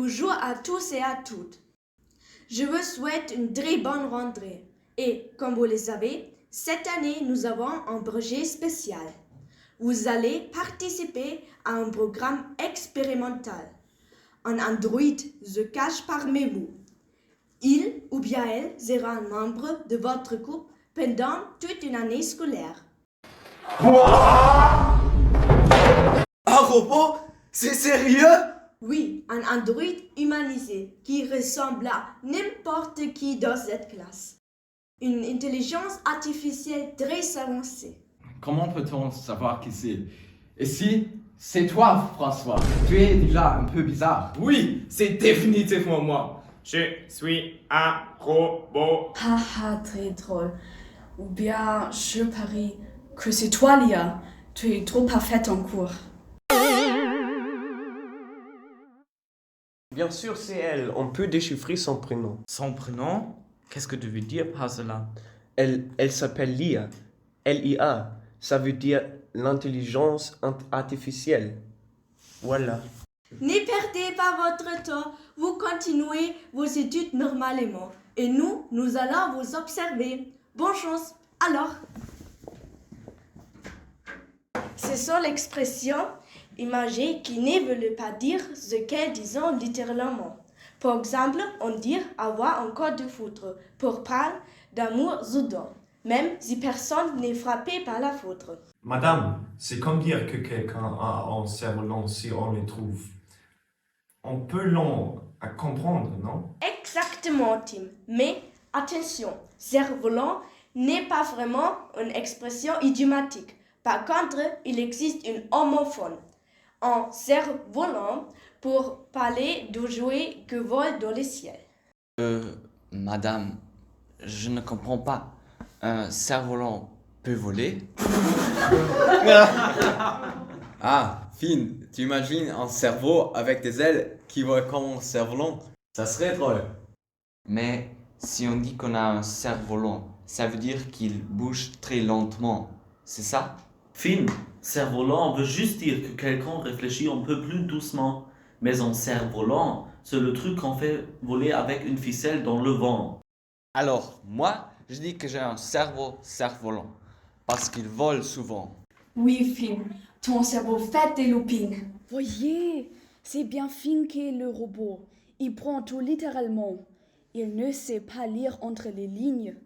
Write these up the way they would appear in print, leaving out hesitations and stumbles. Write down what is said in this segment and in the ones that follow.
Bonjour à tous et à toutes. Je vous souhaite une très bonne rentrée. Et comme vous le savez, cette année, nous avons un projet spécial. Vous allez participer à un programme expérimental. Un androïde se cache parmi vous. Il ou bien elle sera un membre de votre groupe pendant toute une année scolaire. Un robot? C'est sérieux? Oui, un androïde humanisé qui ressemble à n'importe qui dans cette classe. Une intelligence artificielle très avancée. Comment peut-on savoir qui c'est? Et si c'est toi, François? Tu es déjà un peu bizarre. Oui, c'est définitivement moi. Je suis un robot. Haha, très drôle. Ou bien, je parie que c'est toi, Lia. Tu es trop parfaite en cours. Bien sûr, c'est elle. On peut déchiffrer son prénom. Son prénom? Qu'est-ce que tu veux dire par cela? Elle s'appelle Lia. L-I-A. Ça veut dire l'intelligence artificielle. Voilà. Ne perdez pas votre temps, vous continuez vos études normalement. Et nous allons vous observer. Bonne chance. Alors, ce sont l'expression imagée qui ne veut pas dire ce qu'elles disent littéralement. Par exemple, on dit avoir un code de foudre pour parler d'amour soudain, même si personne n'est frappé par la foudre. Madame, c'est comme dire que quelqu'un a un cerveau long si on le trouve. On peut long à comprendre, non? Exactement, Tim. Mais attention, cerf-volant n'est pas vraiment une expression idiomatique. Par contre, il existe une homophone. Un cerf-volant pour parler de jouets que volent dans le ciel. Madame, je ne comprends pas. Un cerf-volant peut voler? Ah, Finn, tu imagines un cerveau avec des ailes qui vole comme un cerf-volant? Ça serait drôle. Mais si on dit qu'on a un cerf-volant, ça veut dire qu'il bouge très lentement. C'est ça? Finn, cerf-volant veut juste dire que quelqu'un réfléchit un peu plus doucement. Mais un cerf-volant, c'est le truc qu'on fait voler avec une ficelle dans le vent. Alors, moi, je dis que j'ai un cerveau cerf-volant. Parce qu'il vole souvent. Oui, Finn, ton cerveau fait des loopings. Voyez, c'est bien Finn qui est le robot. Il prend tout littéralement. Il ne sait pas lire entre les lignes.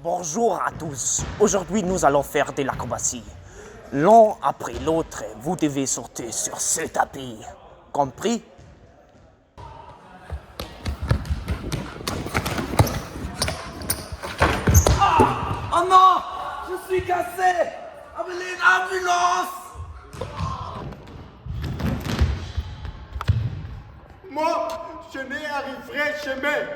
Bonjour à tous. Aujourd'hui, nous allons faire de l'acrobatie. L'un après l'autre, vous devez sauter sur ce tapis. Compris? Oh non! Je suis cassé! Appelez une ambulance! Moi, je n'y arriverai jamais.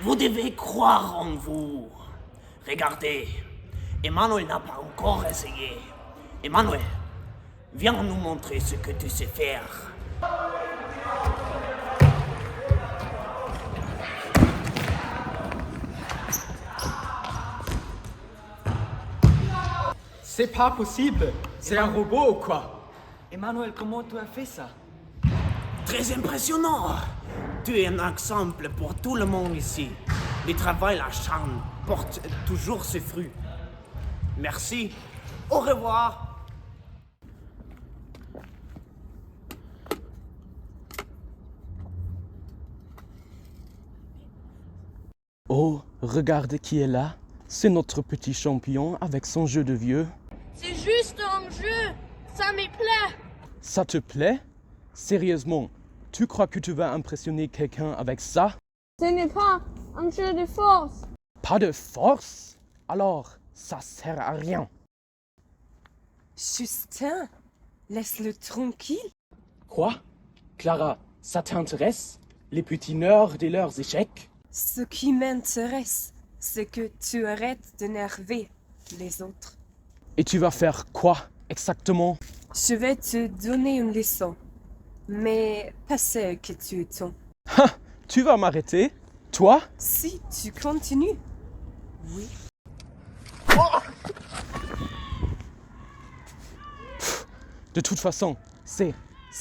Vous devez croire en vous. Regardez, Emmanuel n'a pas encore essayé. Emmanuel, viens nous montrer ce que tu sais faire. C'est pas possible! C'est un robot ou quoi? Emmanuel, comment tu as fait ça? Très impressionnant. Tu es un exemple pour tout le monde ici. Le travail acharné porte toujours ses fruits. Merci. Au revoir. Oh, regarde qui est là. C'est notre petit champion avec son jeu de vieux. C'est juste un jeu. Ça me plaît. Ça te plaît? Sérieusement, tu crois que tu vas impressionner quelqu'un avec ça? Ce n'est pas un jeu de force. Pas de force? Alors, ça sert à rien. Justin, laisse-le tranquille. Quoi? Clara, ça t'intéresse? Les petits nerds de leurs échecs? Ce qui m'intéresse, c'est que tu arrêtes d'énerver les autres. Et tu vas faire quoi exactement? Je vais te donner une leçon, mais pas celle que tu attends. Ha! Tu vas m'arrêter? Toi? Si tu continues. Oui. De toute façon, c'est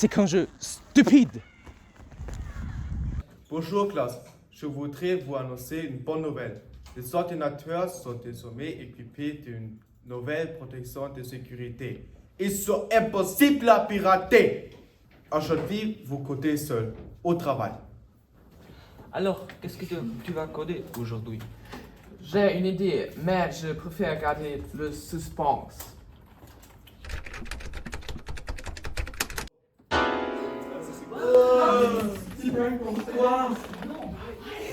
quand je... Stupide! Bonjour classe, je voudrais vous annoncer une bonne nouvelle. Les ordinateurs sont désormais équipés d'une nouvelle protection de sécurité. Ils sont impossibles à pirater. Aujourd'hui, vous codez seul, au travail. Alors, qu'est-ce que tu vas coder aujourd'hui? J'ai une idée, mais je préfère garder le suspense.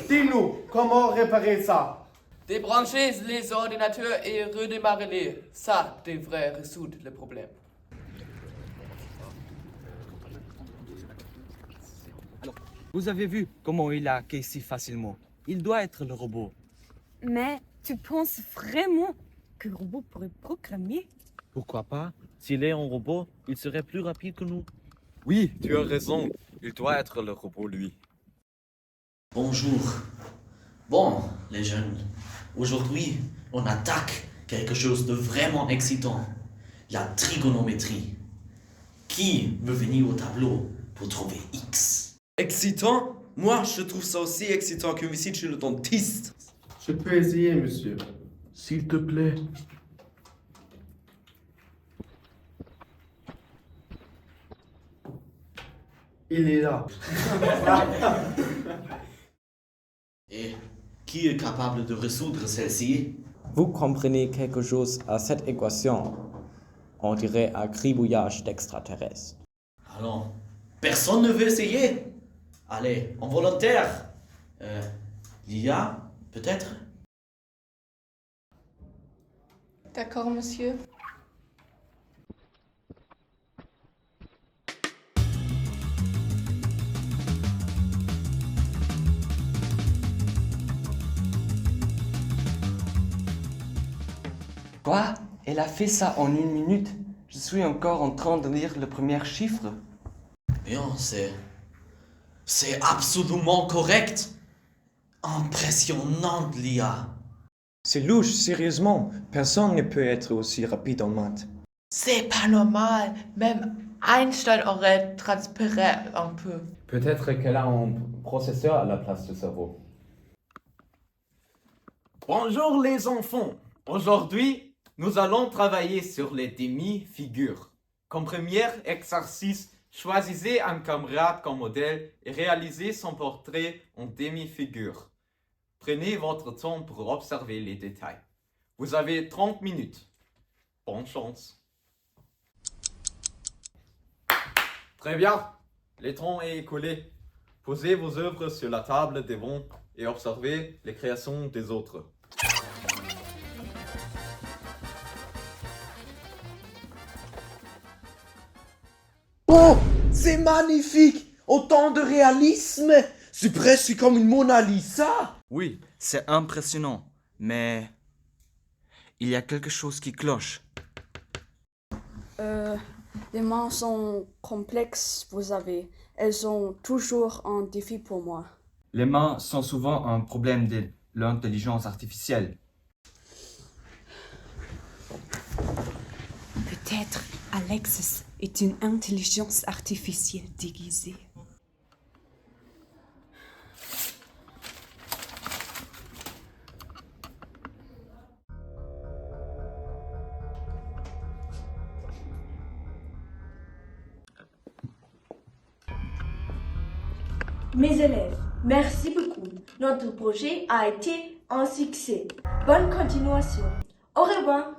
Dis-nous, comment réparer ça? Débranchez les ordinateurs et redémarrez-les. Ça devrait résoudre le problème. Vous avez vu comment il a hacké si facilement. Il doit être le robot. Mais tu penses vraiment que le robot pourrait programmer? Pourquoi pas? S'il est un robot, il serait plus rapide que nous. Oui, tu as raison. Il doit être le robot, lui. Bonjour. Bon, les jeunes, aujourd'hui, on attaque quelque chose de vraiment excitant. La trigonométrie. Qui veut venir au tableau pour trouver X? Excitant? Moi, je trouve ça aussi excitant qu'une visite chez le dentiste. Je peux essayer, monsieur. S'il te plaît. Il est là. Et qui est capable de résoudre celle-ci? Vous comprenez quelque chose à cette équation? On dirait un gribouillage d'extraterrestres. Alors, personne ne veut essayer? Allez, en volontaire. L'IA, peut-être? D'accord, monsieur. Quoi? Elle a fait ça en 1 minute? Je suis encore en train de lire le premier chiffre. Bien, c'est absolument correct. Impressionnant, l'IA. C'est louche, sérieusement. Personne ne peut être aussi rapide en maths. C'est pas normal. Même Einstein aurait transpiré un peu. Peut-être qu'elle a un processeur à la place du cerveau. Bonjour les enfants. Aujourd'hui, nous allons travailler sur les demi-figures. Comme premier exercice, choisissez un camarade comme modèle et réalisez son portrait en demi-figure. Prenez votre temps pour observer les détails. Vous avez 30 minutes. Bonne chance. Très bien. Le temps est écoulé. Posez vos œuvres sur la table devant et observez les créations des autres. Oh, c'est magnifique! Autant de réalisme! C'est presque comme une Mona Lisa! Oui, c'est impressionnant, mais il y a quelque chose qui cloche. Les mains sont complexes, vous savez. Elles sont toujours un défi pour moi. Les mains sont souvent un problème de l'intelligence artificielle. Peut-être Alexis est une intelligence artificielle déguisée. Mes élèves, merci beaucoup. Notre projet a été un succès. Bonne continuation. Au revoir.